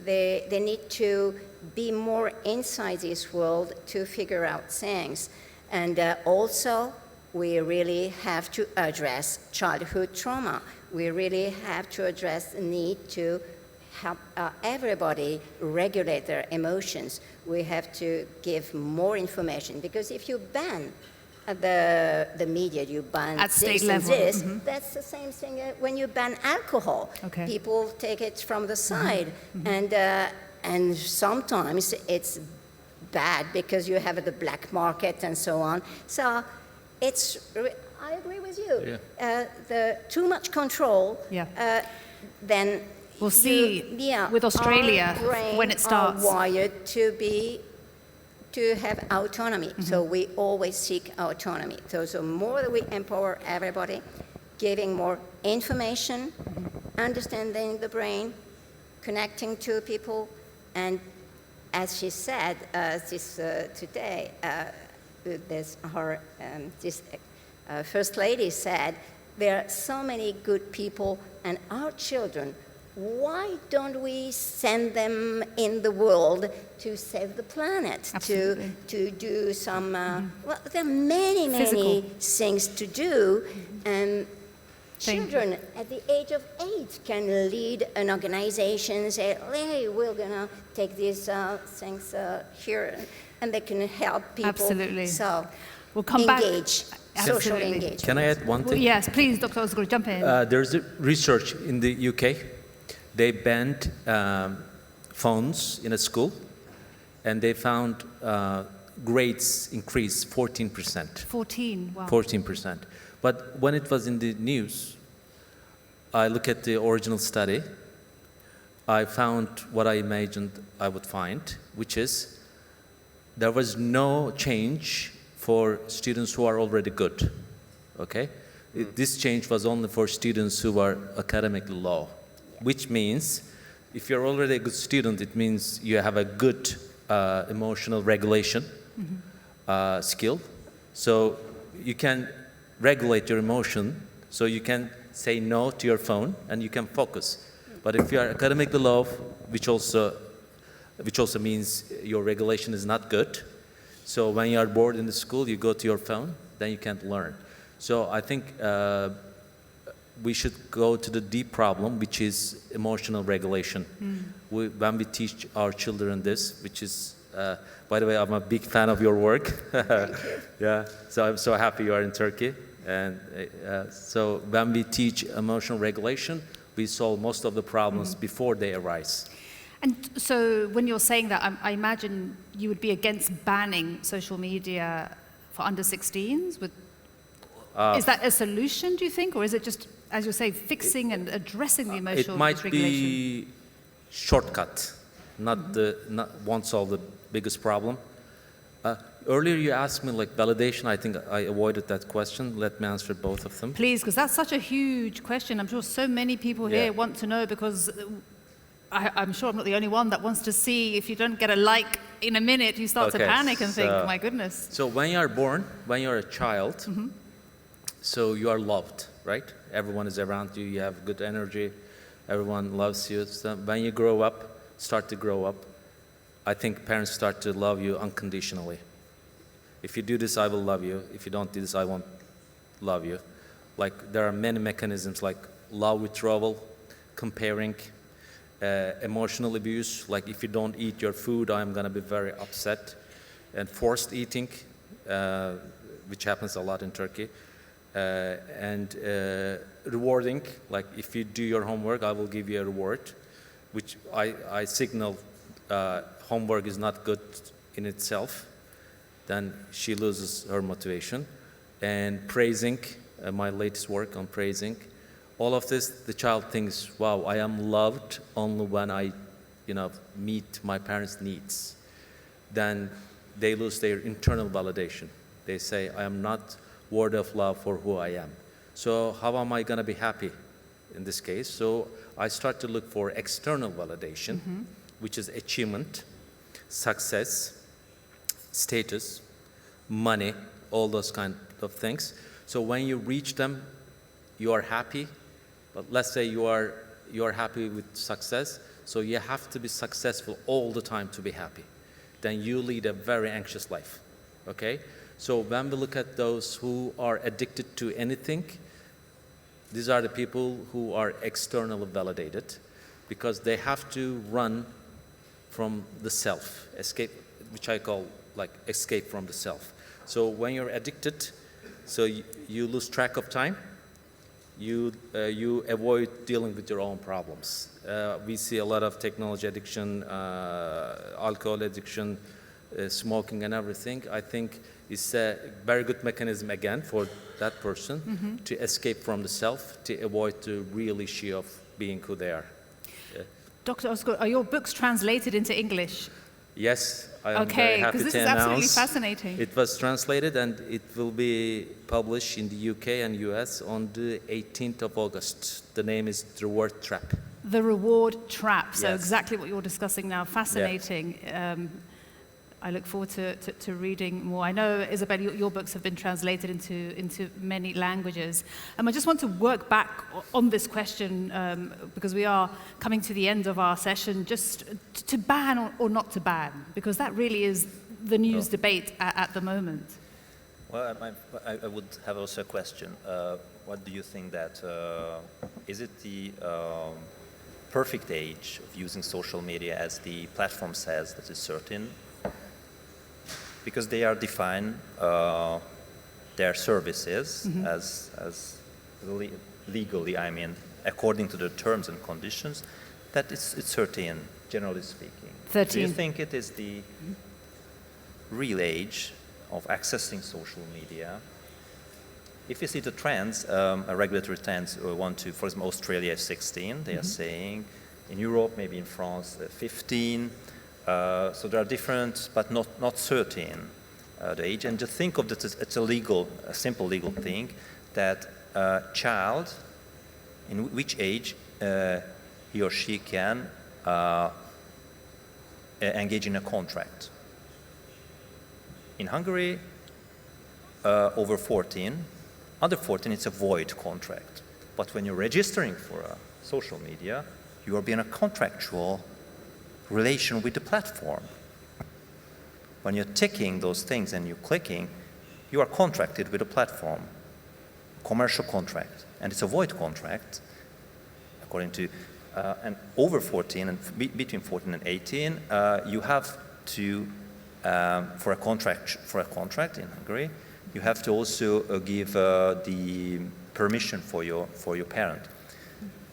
S4: They need to be more inside this world to figure out things. And also, we really have to address childhood trauma. We really have to address the need to help everybody regulate their emotions. We have to give more information, because if you ban the media, you ban
S1: at state level.
S4: This, that's the same thing when you ban alcohol. People take it from the side, and sometimes it's bad because you have the black market and so on. So I agree with you. The too much control, then
S1: we'll see with Australia when it starts.
S4: Are wired to have autonomy. So we always seek autonomy. So the more that we empower everybody, giving more information, understanding the brain, connecting to people, and as she said, today, this First Lady said, there are so many good people, and our children, why don't we send them in the world to save the planet, to do some, there are many, many things to do, and children at the age of 8 can lead an organization, say, hey, we're gonna take these things here, and they can help people. So
S1: we'll come
S4: engage, social engagement.
S5: Can I add one thing?
S1: Yes, please, Dr. Ozgur, jump in.
S5: There's a research in the UK. They banned phones in a school, and they found grades increased 14%.
S1: 14, wow.
S5: 14%. But when it was in the news, I look at the original study, I found what I imagined I would find, which is there was no change for students who are already good, okay? This change was only for students who are academically low, which means if you're already a good student, it means you have a good emotional regulation skill. So you can regulate your emotion, so you can say no to your phone and you can focus. But if you are academically low, which also means your regulation is not good, so when you are bored in the school, you go to your phone, then you can't learn. So I think we should go to the deep problem, which is emotional regulation. When we teach our children this, which is, by the way, I'm a big fan of your work.
S4: Thank you.
S5: Yeah, so I'm so happy you are in Turkey. And so when we teach emotional regulation, we solve most of the problems before they arise.
S1: And so when you're saying that, I imagine you would be against banning social media for under 16s? Is that a solution, do you think? Or is it just, as you say, fixing and addressing the emotional
S5: It might
S1: dysregulation?
S5: be shortcut, won't solve the biggest problem. Earlier you asked me like validation. I think I avoided that question. Let me answer both of them.
S1: Please, because that's such a huge question. I'm sure so many people here want to know, because I'm sure I'm not the only one that wants to see if you don't get a like in a minute, you start to panic and think, my goodness.
S5: So when you are born, when you're a child, so you are loved, right? Everyone is around you, you have good energy, everyone loves you. So when you start to grow up, I think parents start to love you unconditionally. If you do this, I will love you. If you don't do this, I won't love you. Like there are many mechanisms like love withdrawal, comparing, emotional abuse, like if you don't eat your food, I'm gonna be very upset, and forced eating, which happens a lot in Turkey, and rewarding, like if you do your homework, I will give you a reward, which I signal homework is not good in itself, then she loses her motivation. And praising, my latest work on praising, all of this, the child thinks, wow, I am loved only when I, meet my parents' needs. Then they lose their internal validation. They say, I am not worthy of love for who I am. So how am I gonna be happy in this case? So I start to look for external validation, which is achievement, success, status, money, all those kind of things. So when you reach them, you are happy. But let's say you are happy with success, so you have to be successful all the time to be happy. Then you lead a very anxious life, okay? So when we look at those who are addicted to anything, these are the people who are externally validated because they have to run from the self, escape, which I call like escape from the self. So when you're addicted, so you lose track of time, you avoid dealing with your own problems. We see a lot of technology addiction, alcohol addiction, smoking and everything. I think it's a very good mechanism again for that person to escape from the self, to avoid the real issue of being who they are.
S1: Dr. Özgür, are your books translated into English?
S5: Yes, I am very happy
S1: because this
S5: to
S1: is
S5: announce
S1: absolutely fascinating.
S5: it was translated and it will be published in the UK and US on the 18th of August. The name is The Reward Trap.
S1: The Reward Trap, so
S5: Yes.
S1: exactly what you're discussing now, fascinating. I look forward to reading more. I know, Isabel, your books have been translated into many languages. I just want to work back on this question because we are coming to the end of our session, just to ban or not to ban, because that really is the news debate at the moment.
S2: Well, I would have also a question. What do you think that, is it the perfect age of using social media as the platform says that is certain? Because they are define their services as legally, I mean, according to the terms and conditions, that it's certain. generally speaking?
S1: 13.
S2: Do you think it is the real age of accessing social media? If you see the trends, regulatory trends, for example, Australia is 16, they are saying. In Europe, maybe in France, 15. So there are different, but not 13, the age. And just think of this, it's a simple legal thing, that a child, in which age he or she can engage in a contract. In Hungary, over 14, under 14, it's a void contract. But when you're registering for a social media, you are being a contractual relation with the platform. When you're ticking those things and you're clicking, you are contracted with a platform, commercial contract, and it's a void contract, according to, and over 14 and between 14 and 18, you have to, for a contract in Hungary, you have to also give the permission for your parent.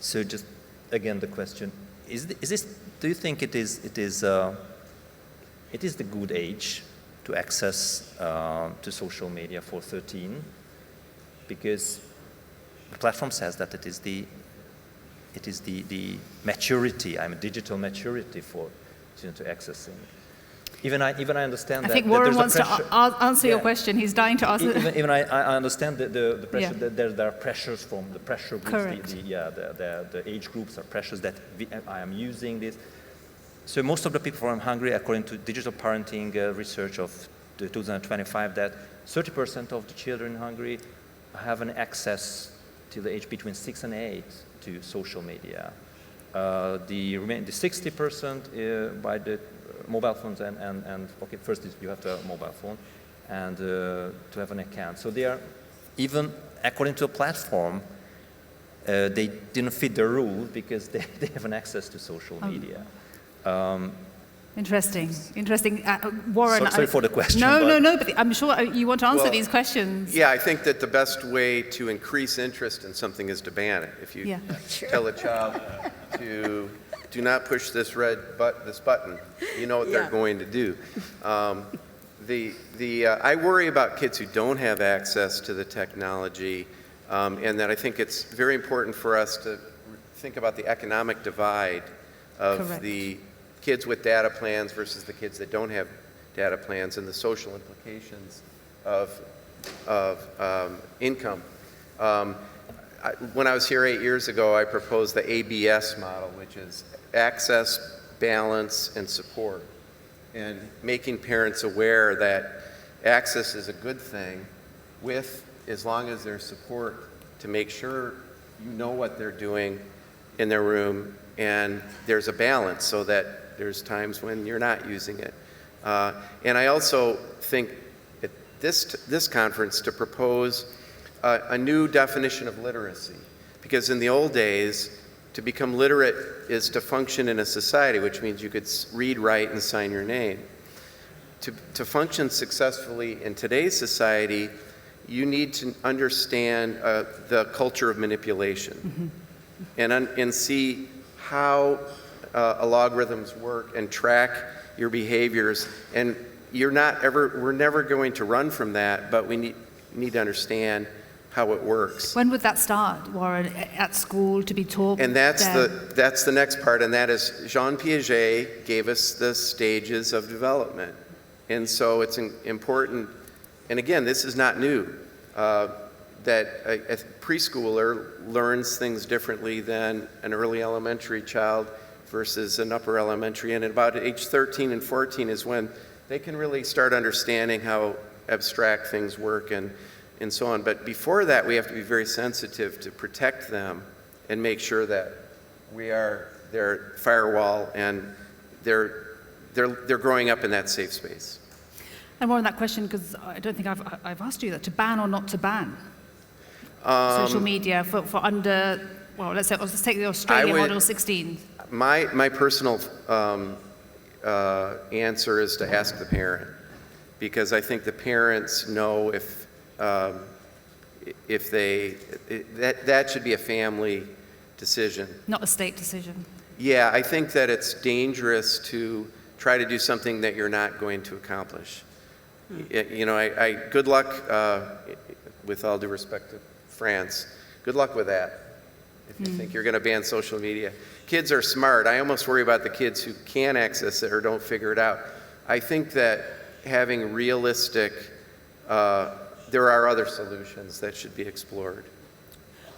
S2: So just again the question: is this? Do you think it is the good age to access to social media for 13? Because the platform says that it is the maturity, digital maturity for students to accessing. Even I understand that.
S1: I think
S2: that
S1: Warren
S2: there's
S1: wants to answer your question. He's dying to answer.
S2: Even I understand the pressure, that there are pressures from the pressure groups.
S1: Correct.
S2: The age groups are pressures that I am using this. So most of the people from Hungary, according to digital parenting research of 2025, that 30% of the children in Hungary have an access to the age between 6 and 8 to social media. The 60% by the mobile phones and okay, first is you have to have a mobile phone and to have an account. So they are, even according to a platform, they didn't fit the rule because they have an access to social media.
S1: Interesting. Warren.
S2: Sorry for the question.
S1: No, but I'm sure you want to answer these questions.
S3: Yeah, I think that the best way to increase interest in something is to ban it. If you tell a child to do not push this this button, you know what they're going to do. I worry about kids who don't have access to the technology, and that I think it's very important for us to think about the economic divide of the kids with data plans versus the kids that don't have data plans, and the social implications of income. When I was here 8 years ago, I proposed the ABS model, which is access, balance, and support, and making parents aware that access is a good thing as long as there's support to make sure you know what they're doing in their room, and there's a balance so that there's times when you're not using it. And I also think at this conference to propose a new definition of literacy, because in the old days, to become literate is to function in a society, which means you could read, write, and sign your name. To function successfully in today's society, you need to understand the culture of manipulation, and see how algorithms work and track your behaviors. And we're never going to run from that, but we need to understand how it works.
S1: When would that start, Warren? At school, to be taught?
S3: And that's the next part, and that is Jean Piaget gave us the stages of development. And so it's important, and again, this is not new, that a preschooler learns things differently than an early elementary child versus an upper elementary. And at about age 13 and 14 is when they can really start understanding how abstract things work and so on. But before that, we have to be very sensitive to protect them and make sure that we are their firewall and they're growing up in that safe space.
S1: And more on that question, because I don't think I've asked you that, to ban or not to ban social media for under, well, let's take the Australian model 16.
S3: My personal answer is to ask the parent, because I think the parents know if that should be a family decision.
S1: Not a state decision.
S3: Yeah, I think that it's dangerous to try to do something that you're not going to accomplish. You know, good luck, with all due respect to France, good luck with that if you think you're going to ban social media. Kids are smart. I almost worry about the kids who can access it or don't figure it out. I think that having realistic, there are other solutions that should be explored.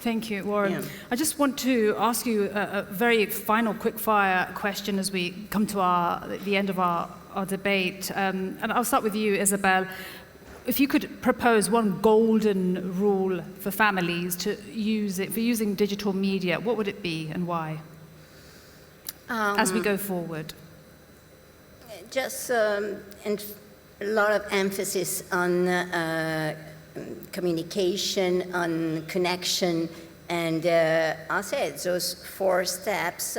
S1: Thank you, Warren.
S4: Yeah.
S1: I just want to ask you a very final quick-fire question as we come to the end of our debate. And I'll start with you, Isabel. If you could propose one golden rule for families to use it, for using digital media, what would it be and why? As we go forward.
S4: Just and a lot of emphasis on communication, on connection, and I said those 4 steps,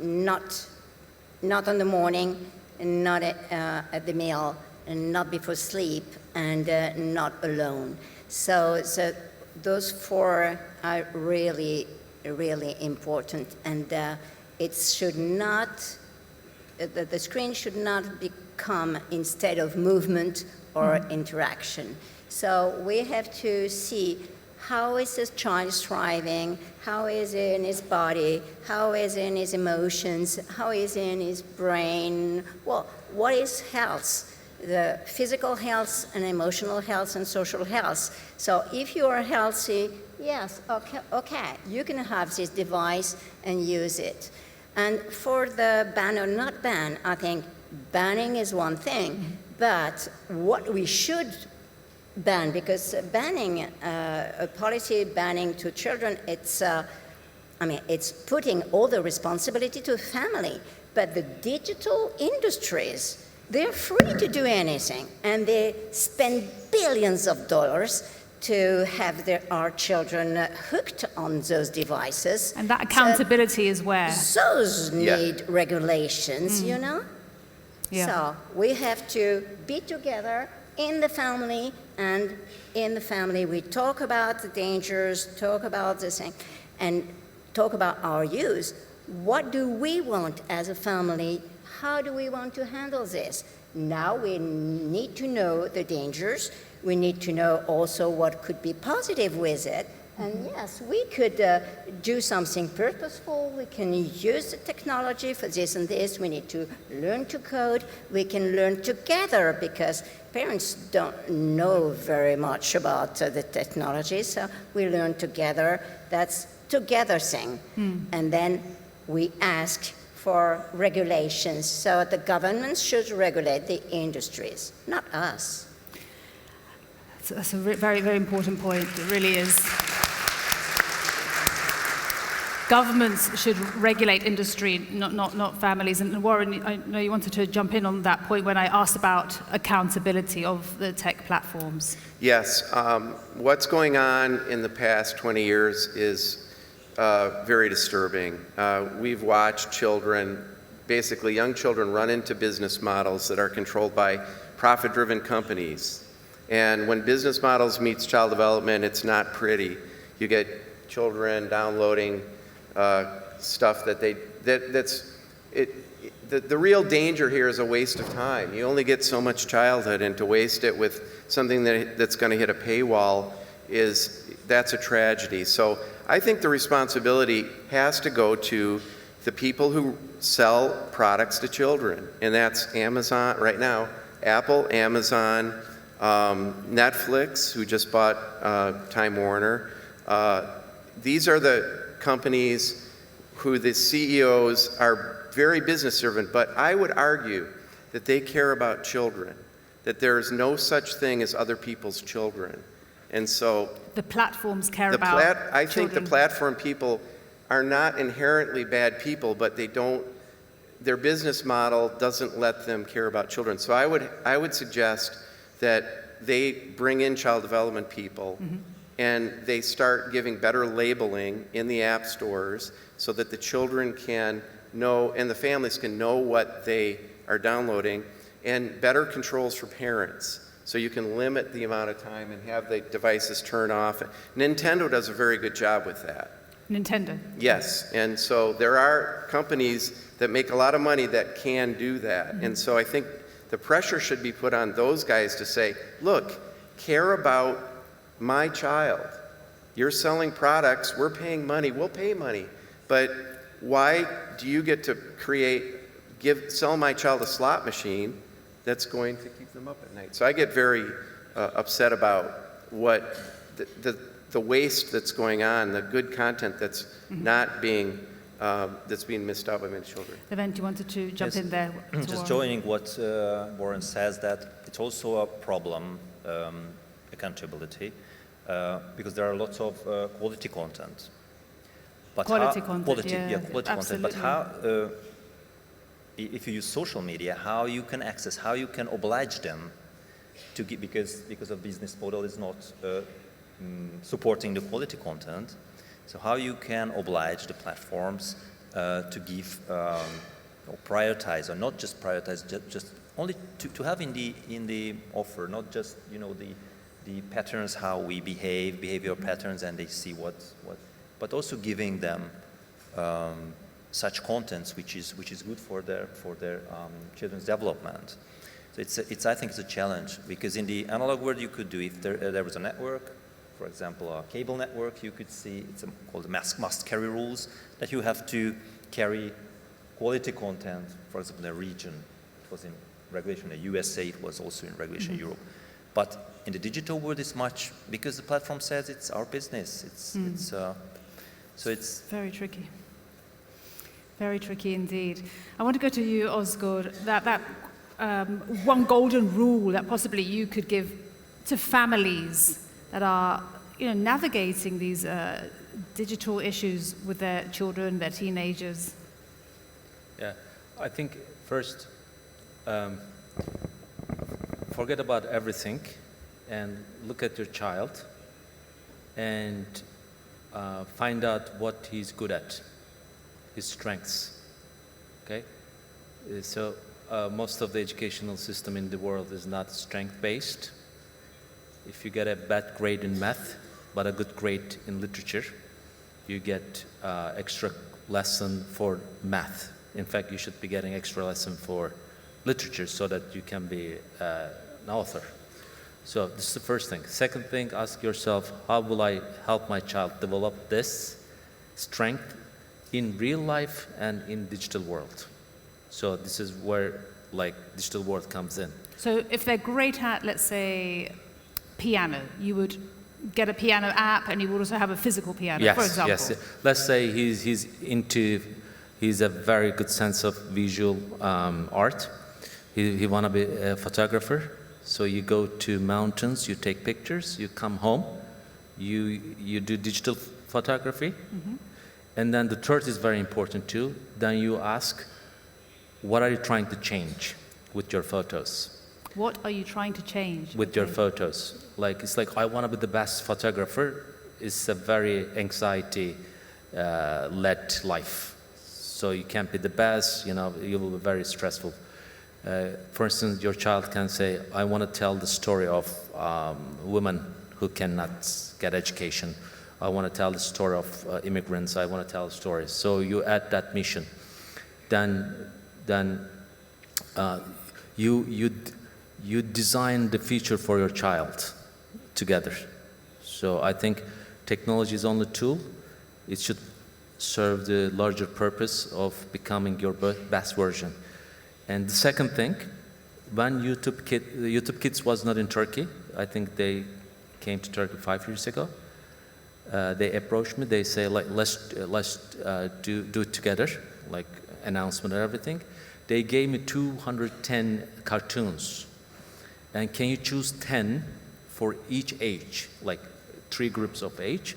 S4: not on the morning, not at the meal, and not before sleep, and not alone. So those 4 are really, really important, and it should not, the screen should not become instead of movement or interaction. So we have to see how is this child thriving, how is it in his body, how is it in his emotions, how is it in his brain, well, what is health? The physical health and emotional health and social health. So if you are healthy, yes, okay, you can have this device and use it. And for the ban or not ban, I think banning is one thing, but what we should ban, because banning, a policy banning to children, it's putting all the responsibility to the family, but the digital industries, they're free to do anything, and they spend billions of dollars to have our children hooked on those devices.
S1: And that accountability is where?
S4: Those need regulations, you know?
S1: Yeah.
S4: So we have to be together in the family, and in the family we talk about the dangers, talk about this thing, and talk about our use. What do we want as a family? How do we want to handle this? Now we need to know the dangers. We need to know also what could be positive with it. And yes, we could do something purposeful. We can use the technology for this and this. We need to learn to code. We can learn together because parents don't know very much about the technology. So we learn together. That's together thing. And then we ask for regulations. So the governments should regulate the industries, not us.
S1: That's a very, very important point. It really is. Governments should regulate industry, not families. And Warren, I know you wanted to jump in on that point when I asked about accountability of the tech platforms.
S3: Yes, what's going on in the past 20 years is very disturbing. We've watched children, basically young children, run into business models that are controlled by profit-driven companies. And when business models meets child development, it's not pretty. You get children downloading stuff that the real danger here is a waste of time. You only get so much childhood, and to waste it with something that's going to hit a paywall that's a tragedy. So I think the responsibility has to go to the people who sell products to children, and that's Amazon right now, Apple, Amazon, Netflix, who just bought Time Warner. These are the companies who the CEOs are very business servant, but I would argue that they care about children, that there's no such thing as other people's children. And so
S1: the platforms care about
S3: I think the platform people are not inherently bad people, but their business model doesn't let them care about children. So I would suggest that they bring in child development people, and they start giving better labeling in the app stores so that the children can know and the families can know what they are downloading, and better controls for parents so you can limit the amount of time and have the devices turn off. Nintendo does a very good job with that.
S1: Nintendo.
S3: Yes, and so there are companies that make a lot of money that can do that. And so I think the pressure should be put on those guys to say, look, care about my child. You're selling products, we're paying money, we'll pay money. But why do you get to sell my child a slot machine that's going to keep them up at night? So I get very upset about what the waste that's going on, the good content that's not being, that's being missed out by many children.
S1: Levent, you wanted to jump
S2: Yes.
S1: in there?
S2: Just joining what Warren says, that it's also a problem, accountability, because there are lots of quality content. But
S1: Quality content,
S2: quality
S1: absolutely.
S2: content. But how, if you use social media, how you can access, how you can oblige them to give, because of business model is not supporting the quality content. So how you can oblige the platforms to give or prioritize, or not just prioritize, just only to have in the offer, not just the patterns, how we behave, behavioral patterns, and they see what, but also giving them such contents which is good for their children's development. So I think it's a challenge, because in the analog world you could do, if there was a network, for example a cable network, you could see it's called the must carry rules, that you have to carry quality content, for example in a region. It was in regulation in the USA, it was also in regulation in Europe. But in the digital world it's much, because the platform says it's our business. So it's
S1: very tricky. Very tricky indeed. I want to go to you, Ozgur. That one golden rule that possibly you could give to families that are, navigating these digital issues with their children, their teenagers.
S5: Yeah, I think first, forget about everything and look at your child and find out what he's good at, his strengths, okay? So most of the educational system in the world is not strength-based. If you get a bad grade in math, but a good grade in literature, you get extra lesson for math. In fact, you should be getting extra lesson for literature so that you can be an author. So this is the first thing. Second thing, ask yourself, how will I help my child develop this strength in real life and in digital world? So this is where digital world comes in.
S1: So if they're great at, let's say, piano, you would get a piano app, and you would also have a physical piano, for example.
S5: Yes. Let's say he's a very good sense of visual art. He want to be a photographer. So you go to mountains, you take pictures, you come home, you do digital photography. And then the third is very important too. Then you ask, what are you trying to change with your photos?
S1: What are you trying to change?
S5: With your photos. It's like, I want to be the best photographer. It's a very anxiety-led life. So you can't be the best, you will be very stressful. For instance, your child can say, I want to tell the story of women who cannot get education. I want to tell the story of immigrants. I want to tell stories. So you add that mission. Then you design the future for your child together. So I think technology is only a tool. It should serve the larger purpose of becoming your best version. And the second thing, when YouTube Kids was not in Turkey, I think they came to Turkey 5 years ago. They approached me. They say, let's do it together, like announcement and everything. They gave me 210 cartoons. And can you choose 10 for each age, like 3 groups of age?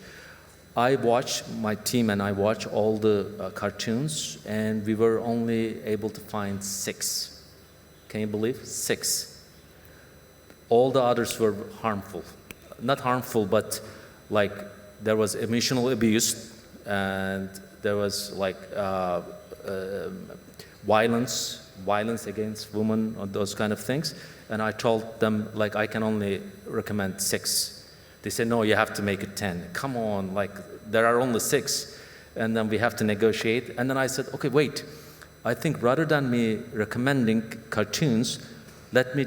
S5: My team and I watched all the cartoons, and we were only able to find 6. Can you believe? 6. All the others were harmful. Not harmful, but there was emotional abuse, and there was violence against women, or those kind of things. And I told them, I can only recommend 6. They say, no, you have to make it 10. Come on, like, there are only 6. And then we have to negotiate. And then I said, okay, wait. I think rather than me recommending cartoons, let me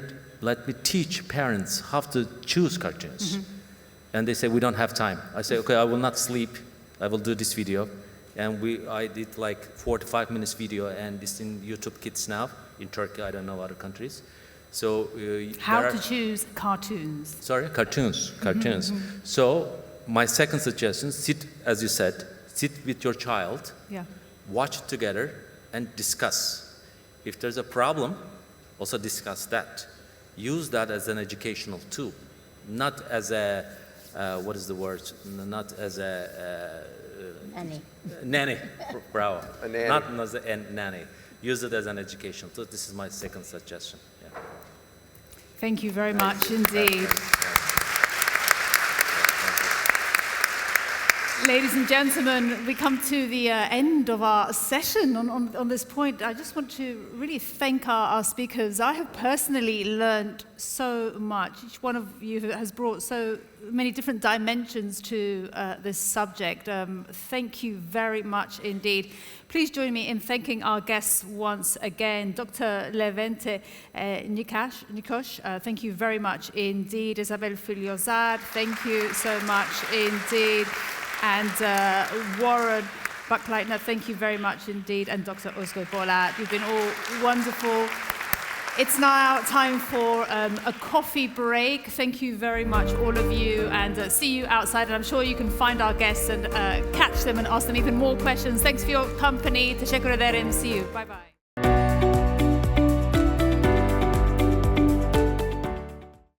S5: teach parents how to choose cartoons. And they say, we don't have time. I say, okay, I will not sleep. I will do this video. And I did like 4 to 5 minutes video, and it's in YouTube Kids now, in Turkey, I don't know other countries. So
S1: how to choose cartoons.
S5: Sorry, cartoons. So my second suggestion, sit, as you said, sit with your child, watch it together, and discuss. If there's a problem, also discuss that. Use that as an educational tool, not as a, what is the word? Not as a... nanny. Bravo.
S3: A nanny.
S5: Not as a nanny. Use it as an education. So this is my second suggestion. Yeah.
S1: Thank you very much indeed. Ladies and gentlemen, we come to the end of our session on this point. I just want to really thank our speakers. I have personally learned so much. Each one of you has brought so many different dimensions to this subject. Thank you very much indeed. Please join me in thanking our guests once again. Dr. Levente Nikosh, thank you very much indeed. Isabel Filiozad, thank you so much indeed. And Warren Buckleitner, thank you very much indeed. And Dr. Özgür Bolat, you've been all wonderful. It's now time for a coffee break. Thank you very much, all of you, and see you outside. And I'm sure you can find our guests and catch them and ask them even more questions. Thanks for your company. Teşekkür ederim. See you. Bye-bye.